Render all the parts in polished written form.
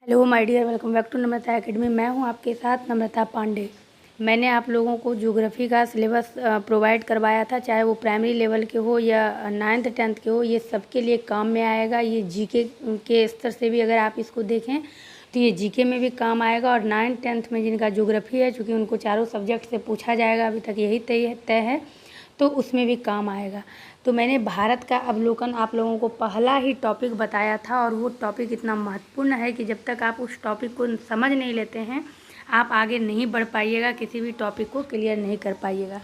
Hello my dear, welcome back to Namrata academy. मैं हूं आपके साथ नम्रता पांडे। मैंने आप लोगों को ज्योग्राफी का सिलेबस प्रोवाइड करवाया था, चाहे वो प्राइमरी लेवल के हो या नाइन्थ टेंथ के हो, ये सबके लिए काम में आएगा। ये जीके के स्तर से भी अगर आप इसको देखें तो ये जीके में भी काम आएगा। और नाइन्थ टेंथ में जिनका ज्योग्राफी है, चूँकि उनको चारों सब्जेक्ट से पूछा जाएगा, अभी तक यही तय है, तो उसमें भी काम आएगा। तो मैंने भारत का अवलोकन आप लोगों को पहला ही टॉपिक बताया था, और वो टॉपिक इतना महत्वपूर्ण है कि जब तक आप उस टॉपिक को समझ नहीं लेते हैं, आप आगे नहीं बढ़ पाइएगा, किसी भी टॉपिक को क्लियर नहीं कर पाइएगा।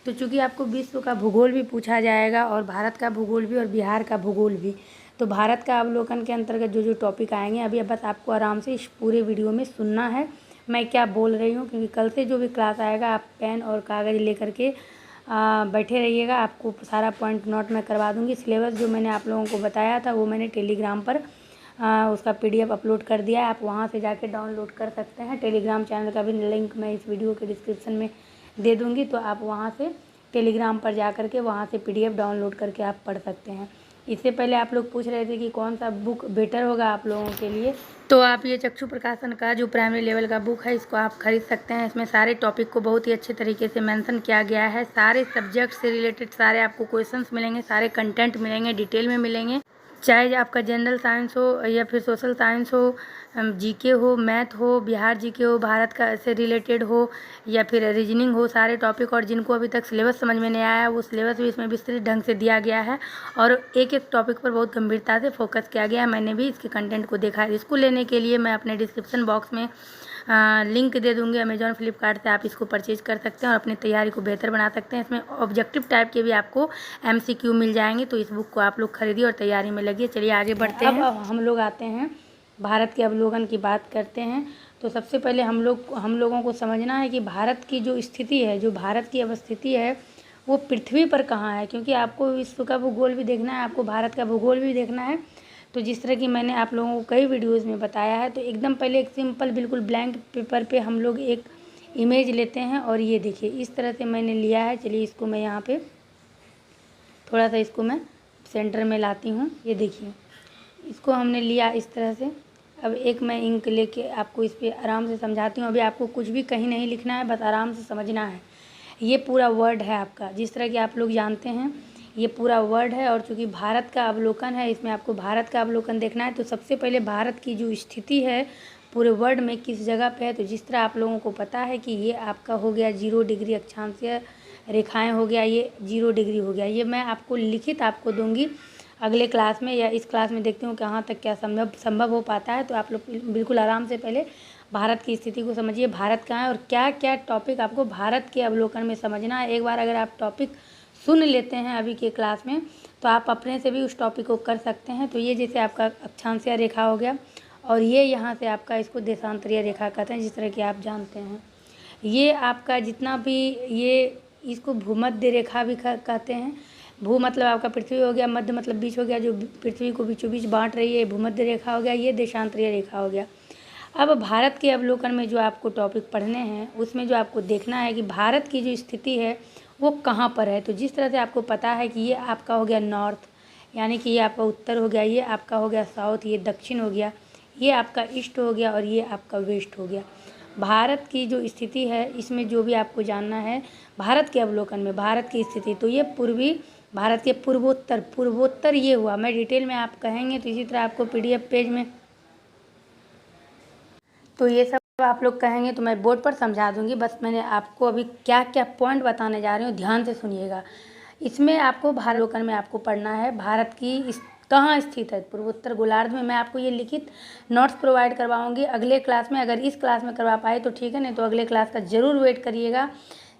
तो चूँकि आपको विश्व का भूगोल भी पूछा जाएगा, और भारत का भूगोल भी, और बिहार का भूगोल भी, तो भारत का अवलोकन के अंतर्गत जो जो टॉपिक आएंगे, अभी बस आपको आराम से इस पूरे वीडियो में सुनना है मैं क्या बोल रही हूँ। क्योंकि कल से जो भी क्लास आएगा, आप पेन और कागज़ लेकर के बैठे रहिएगा। आपको सारा पॉइंट नोट मैं करवा दूंगी। सिलेबस जो मैंने आप लोगों को बताया था वो मैंने टेलीग्राम पर उसका पीडीएफ अपलोड कर दिया है। आप वहां से जाके डाउनलोड कर सकते हैं। टेलीग्राम चैनल का भी लिंक मैं इस वीडियो के डिस्क्रिप्शन में दे दूँगी, तो आप वहाँ से टेलीग्राम पर जा करके वहाँ से पीडीएफ डाउनलोड करके आप पढ़ सकते हैं। इससे पहले आप लोग पूछ रहे थे कि कौन सा बुक बेटर होगा आप लोगों के लिए, तो आप ये चक्षु प्रकाशन का जो प्राइमरी लेवल का बुक है, इसको आप खरीद सकते हैं। इसमें सारे टॉपिक को बहुत ही अच्छे तरीके से मेंशन किया गया है। सारे सब्जेक्ट से रिलेटेड सारे आपको क्वेश्चंस मिलेंगे, सारे कंटेंट मिलेंगे, डिटेल में मिलेंगे। चाहे आपका जनरल साइंस हो या फिर सोशल साइंस हो, जीके हो, मैथ हो, बिहार जीके हो, भारत का से रिलेटेड हो, या फिर रीजनिंग हो, सारे टॉपिक। और जिनको अभी तक सिलेबस समझ में नहीं आया, वो सिलेबस भी इसमें विस्तृत ढंग से दिया गया है, और एक एक टॉपिक पर बहुत गंभीरता से फोकस किया गया है। मैंने भी इसके कंटेंट को देखा है। इसको लेने के लिए मैं अपने डिस्क्रिप्शन बॉक्स में लिंक दे दूँगी अमेजॉन फ्लिपकार्ट से। आप इसको परचेज कर सकते हैं और अपनी तैयारी को बेहतर बना सकते हैं। इसमें ऑब्जेक्टिव टाइप के भी आपको एमसीक्यू मिल जाएंगे, तो इस बुक को आप लोग खरीदिए और तैयारी में लगिए। चलिए आगे बढ़ते हैं। अब हम लोग आते हैं भारत के अवलोकन की बात करते हैं। तो सबसे पहले हम लोगों को समझना है कि भारत की जो स्थिति है, जो भारत की अवस्थिति है, वो पृथ्वी पर कहाँ है। क्योंकि आपको विश्व का भूगोल भी देखना है, आपको भारत का भूगोल भी देखना है। तो जिस तरह की मैंने आप लोगों को कई वीडियोज़ में बताया है, तो एकदम पहले एक सिंपल बिल्कुल ब्लैंक पेपर पे हम लोग एक इमेज लेते हैं। और ये देखिए, इस तरह से मैंने लिया है। चलिए इसको मैं यहाँ पे थोड़ा सा इसको मैं सेंटर में लाती हूँ। ये देखिए, इसको हमने लिया इस तरह से। अब एक मैं इंक लेके आपको इस पर आराम से समझाती हूँ। अभी आपको कुछ भी कहीं नहीं लिखना है, बस आराम से समझना है। ये पूरा वर्ड है आपका, जिस तरह कि आप लोग जानते हैं, ये पूरा वर्ड है। और चूँकि भारत का अवलोकन है, इसमें आपको भारत का अवलोकन देखना है। तो सबसे पहले भारत की जो स्थिति है पूरे वर्ल्ड में किस जगह पे है, तो जिस तरह आप लोगों को पता है कि ये आपका हो गया 0 डिग्री अक्षांशीय रेखाएं हो गया, ये 0 डिग्री हो गया। ये मैं आपको लिखित आपको दूंगी अगले क्लास में, या इस क्लास में देखती हूँ कहाँ तक क्या संभव हो पाता है। तो आप लोग बिल्कुल आराम से पहले भारत की स्थिति को समझिए, भारत कहाँ है और क्या क्या टॉपिक आपको भारत के अवलोकन में समझना है। एक बार अगर आप टॉपिक सुन लेते हैं अभी के क्लास में, तो आप अपने से भी उस टॉपिक को कर सकते हैं। तो ये जैसे आपका अक्षांशीय रेखा हो गया, और ये यहाँ से आपका इसको देशांतरीय रेखा कहते हैं, जिस तरह कि आप जानते हैं। ये आपका जितना भी ये इसको भूमध्य रेखा भी कहते हैं। भू मतलब आपका पृथ्वी हो गया, मध्य मतलब बीच हो गया, जो पृथ्वी को बीचों बीच बांट रही है, भूमध्य रेखा हो गया। ये देशांतरीय रेखा हो गया। अब भारत के अवलोकन में जो आपको टॉपिक पढ़ने हैं, उसमें जो आपको देखना है कि भारत की जो स्थिति है वो कहाँ पर है। तो जिस तरह से आपको पता है कि ये आपका हो गया नॉर्थ, यानी कि ये आपका उत्तर हो गया, ये आपका हो गया साउथ, ये दक्षिण हो गया, ये आपका ईस्ट हो गया, और ये आपका वेस्ट हो गया। भारत की जो स्थिति है, इसमें जो भी आपको जानना है भारत के अवलोकन में भारत की स्थिति, तो ये पूर्वी भारत के पूर्वोत्तर ये हुआ। मैं डिटेल में आप कहेंगे तो इसी तरह आपको पीडीएफ पेज में, तो ये सब आप लोग कहेंगे तो मैं बोर्ड पर समझा दूंगी। बस मैंने आपको अभी क्या क्या पॉइंट बताने जा रही हूँ, ध्यान से सुनिएगा। इसमें आपको भारत अवलोकन में आपको पढ़ना है भारत की कहाँ स्थित है पूर्वोत्तर गोलार्ध में। मैं आपको ये लिखित नोट्स प्रोवाइड करवाऊंगी अगले क्लास में। अगर इस क्लास में करवा पाए तो ठीक है, नहीं तो अगले क्लास का ज़रूर वेट करिएगा।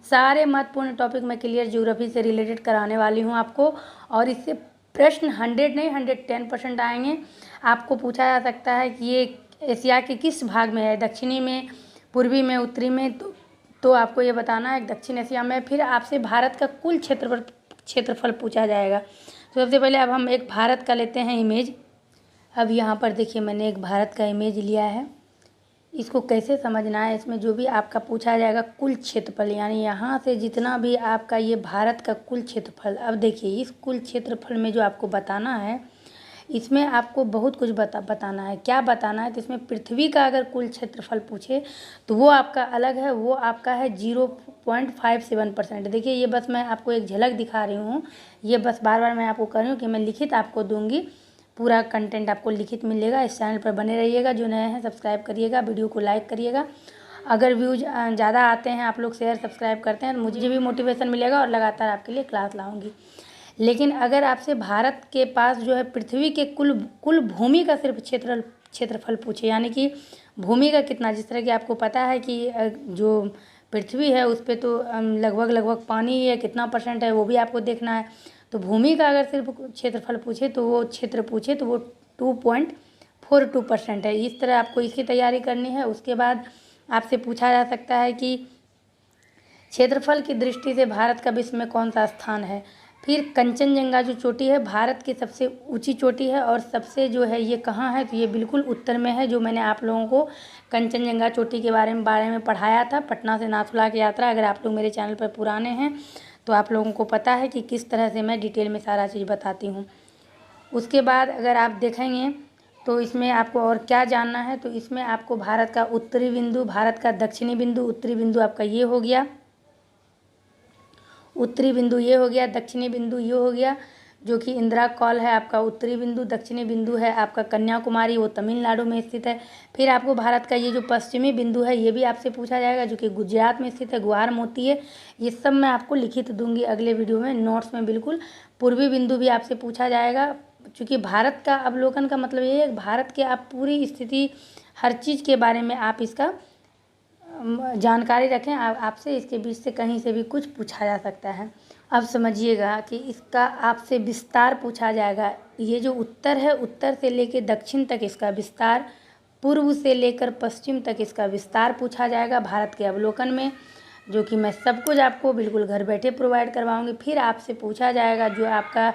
सारे महत्वपूर्ण टॉपिक मैं क्लियर ज्योग्राफी से रिलेटेड कराने वाली हूँ आपको, और इससे प्रश्न 100 नहीं 110% आएंगे। आपको पूछा जा सकता है कि ये एशिया के किस भाग में है, दक्षिणी में, पूर्वी में, उत्तरी में, तो आपको ये बताना है दक्षिण एशिया में। फिर आपसे भारत का कुल क्षेत्रफल पूछा जाएगा। तो सबसे पहले अब हम एक भारत का लेते हैं इमेज। अब यहाँ पर देखिए, मैंने एक भारत का इमेज लिया है। इसको कैसे समझना है, इसमें जो भी आपका पूछा जाएगा कुल क्षेत्रफल, यानी यहाँ से जितना भी आपका ये भारत का कुल क्षेत्रफल। अब देखिए, इस कुल क्षेत्रफल में जो आपको बताना है, इसमें आपको बहुत कुछ बताना है। क्या बताना है? तो इसमें पृथ्वी का अगर कुल क्षेत्रफल पूछे तो वो आपका अलग है, वो आपका है 0.57%। देखिए ये बस मैं आपको एक झलक दिखा रही हूँ, ये बस बार बार मैं आपको कह रही हूँ कि मैं लिखित आपको दूंगी, पूरा कंटेंट आपको लिखित मिलेगा। इस चैनल पर बने रहिएगा, जो नए हैं सब्सक्राइब करिएगा, वीडियो को लाइक करिएगा। अगर व्यूज ज़्यादा आते हैं, आप लोग शेयर सब्सक्राइब करते हैं तो मुझे भी मोटिवेशन मिलेगा और लगातार आपके लिए क्लास लाऊंगी। लेकिन अगर आपसे भारत के पास जो है पृथ्वी के कुल भूमि का सिर्फ क्षेत्रफल पूछे, यानी कि भूमि का कितना, जिस तरह कि आपको पता है कि जो पृथ्वी है उस पर तो लगभग पानी है, कितना % है वो भी आपको देखना है। तो भूमि का अगर सिर्फ क्षेत्रफल पूछे तो वो 2.42% है। इस तरह आपको इसकी तैयारी करनी है। उसके बाद आपसे पूछा जा सकता है कि क्षेत्रफल की दृष्टि से भारत का विश्व में कौन सा स्थान है। फिर कंचनजंगा जो चोटी है भारत की सबसे ऊंची चोटी है, और सबसे जो है ये कहाँ है, तो ये बिल्कुल उत्तर में है, जो मैंने आप लोगों को कंचनजंगा चोटी के बारे में पढ़ाया था, पटना से नाथुला की यात्रा। अगर आप लोग मेरे चैनल पर पुराने हैं तो आप लोगों को पता है कि किस तरह से मैं डिटेल में सारा चीज़ बताती हूँ। उसके बाद अगर आप देखेंगे तो इसमें आपको और क्या जानना है, तो इसमें आपको भारत का उत्तरी बिंदु, भारत का दक्षिणी बिंदु, उत्तरी बिंदु आपका ये हो गया, उत्तरी बिंदु ये हो गया, दक्षिणी बिंदु ये हो गया, जो कि इंदिरा कॉल है आपका उत्तरी बिंदु। दक्षिणी बिंदु है आपका कन्याकुमारी, वो तमिलनाडु में स्थित है। फिर आपको भारत का ये जो पश्चिमी बिंदु है ये भी आपसे पूछा जाएगा, जो कि गुजरात में स्थित है, ग्वार मोती है। ये सब मैं आपको लिखित दूंगी अगले वीडियो में, नोट्स में बिल्कुल। पूर्वी बिंदु भी आपसे पूछा जाएगा, क्योंकि भारत का अवलोकन का मतलब ये है भारत के आप पूरी स्थिति, हर चीज़ के बारे में आप इसका जानकारी रखें। आपसे इसके बीच से कहीं से भी कुछ पूछा जा सकता है। अब समझिएगा कि इसका आपसे विस्तार पूछा जाएगा। ये जो उत्तर है, उत्तर से लेकर दक्षिण तक इसका विस्तार, पूर्व से लेकर पश्चिम तक इसका विस्तार पूछा जाएगा भारत के अवलोकन में, जो कि मैं सब कुछ आपको बिल्कुल घर बैठे प्रोवाइड करवाऊंगी। फिर आपसे पूछा जाएगा जो आपका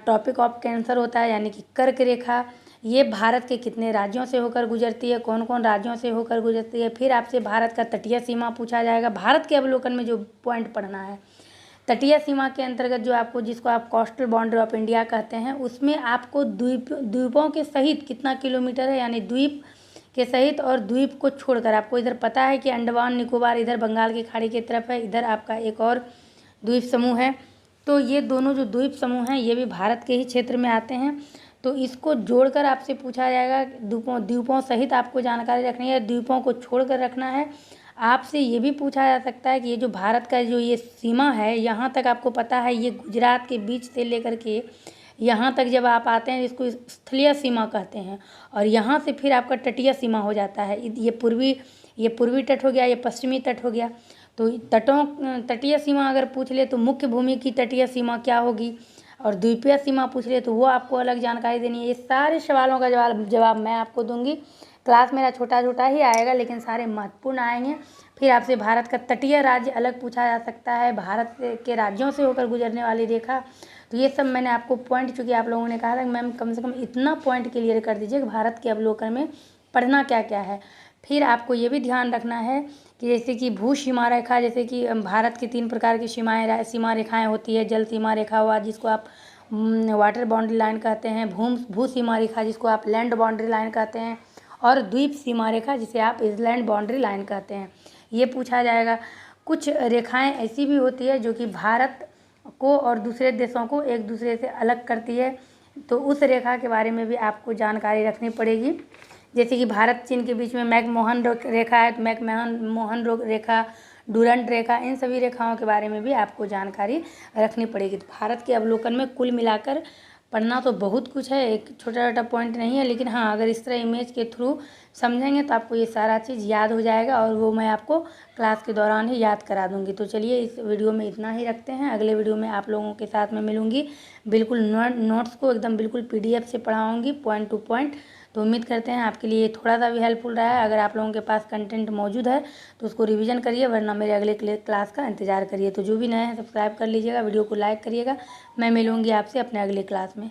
टॉपिक ऑफ कैंसर होता है, यानी कि कर्क रेखा, ये भारत के कितने राज्यों से होकर गुजरती है, कौन कौन राज्यों से होकर गुजरती है। फिर आपसे भारत का तटीय सीमा पूछा जाएगा। भारत के अवलोकन में जो पॉइंट पढ़ना है, तटीय सीमा के अंतर्गत जो आपको, जिसको आप कोस्टल बाउंड्री ऑफ इंडिया कहते हैं, उसमें आपको द्वीपों के सहित कितना किलोमीटर है, यानी द्वीप के सहित और द्वीप को छोड़कर। आपको इधर पता है कि अंडमान निकोबार इधर बंगाल की खाड़ी की तरफ है, इधर आपका एक और द्वीप समूह है। तो ये दोनों जो द्वीप समूह हैं ये भी भारत के ही क्षेत्र में आते हैं। तो इसको जोड़कर आपसे पूछा जाएगा, द्वीपों सहित आपको जानकारी रखनी है, द्वीपों को छोड़कर रखना है। आपसे ये भी पूछा जा सकता है कि ये जो भारत का जो ये सीमा है, यहाँ तक आपको पता है, ये गुजरात के बीच से लेकर के यहाँ तक जब आप आते हैं इसको स्थलीय सीमा कहते हैं, और यहाँ से फिर आपका तटीय सीमा हो जाता है। ये पूर्वी तट हो गया, ये पश्चिमी तट हो गया। तो तटीय सीमा अगर पूछ ले तो मुख्य भूमि की तटीय सीमा क्या होगी, और द्वीपीय सीमा पूछ ले तो वो आपको अलग जानकारी देनी है। ये सारे सवालों का जवाब मैं आपको दूंगी। क्लास मेरा छोटा छोटा ही आएगा, लेकिन सारे महत्वपूर्ण आएंगे। फिर आपसे भारत का तटीय राज्य अलग पूछा जा सकता है, भारत के राज्यों से होकर गुजरने वाली रेखा। तो ये सब मैंने आपको पॉइंट, चूँकि आप लोगों ने कहा था कि मैम कम से कम इतना पॉइंट क्लियर कर दीजिए कि भारत के अवलोकन में पढ़ना क्या क्या है। फिर आपको ये भी ध्यान रखना है कि जैसे कि भू सीमा रेखा, जैसे कि भारत की 3 प्रकार की सीमा रेखाएं होती है। जल सीमा रेखा हुआ, जिसको आप वाटर बाउंड्री लाइन कहते हैं, भू सीमा रेखा जिसको आप लैंड बाउंड्री लाइन कहते हैं, और द्वीप सीमा रेखा जिसे आप इसलैंड बाउंड्री लाइन कहते हैं। ये पूछा जाएगा। कुछ रेखाएं ऐसी भी होती है जो कि भारत को और दूसरे देशों को एक दूसरे से अलग करती है, तो उस रेखा के बारे में भी आपको जानकारी रखनी पड़ेगी। जैसे कि भारत चीन के बीच में मैकमोहन रेखा है, तो मैकमोहन रेखा, डूरंट रेखा, इन सभी रेखाओं के बारे में भी आपको जानकारी रखनी पड़ेगी। तो भारत के अवलोकन में कुल मिलाकर पढ़ना तो बहुत कुछ है, एक छोटा छोटा पॉइंट नहीं है, लेकिन हाँ अगर इस तरह इमेज के थ्रू समझेंगे तो आपको ये सारा चीज़ याद हो जाएगा, और वो मैं आपको क्लास के दौरान ही याद करा दूंगी। तो चलिए इस वीडियो में इतना ही रखते हैं। अगले वीडियो में आप लोगों के साथ में मिलूंगी, बिल्कुल नोट्स को एकदम बिल्कुल PDF से पढ़ाऊँगी पॉइंट टू पॉइंट। तो उम्मीद करते हैं आपके लिए थोड़ा सा भी हेल्पफुल रहा है। अगर आप लोगों के पास कंटेंट मौजूद है तो उसको रिवीजन करिए, वरना मेरे अगले क्लास का इंतजार करिए। तो जो भी नए हैं सब्सक्राइब कर लीजिएगा, वीडियो को लाइक करिएगा। मैं मिलूंगी आपसे अपने अगले क्लास में।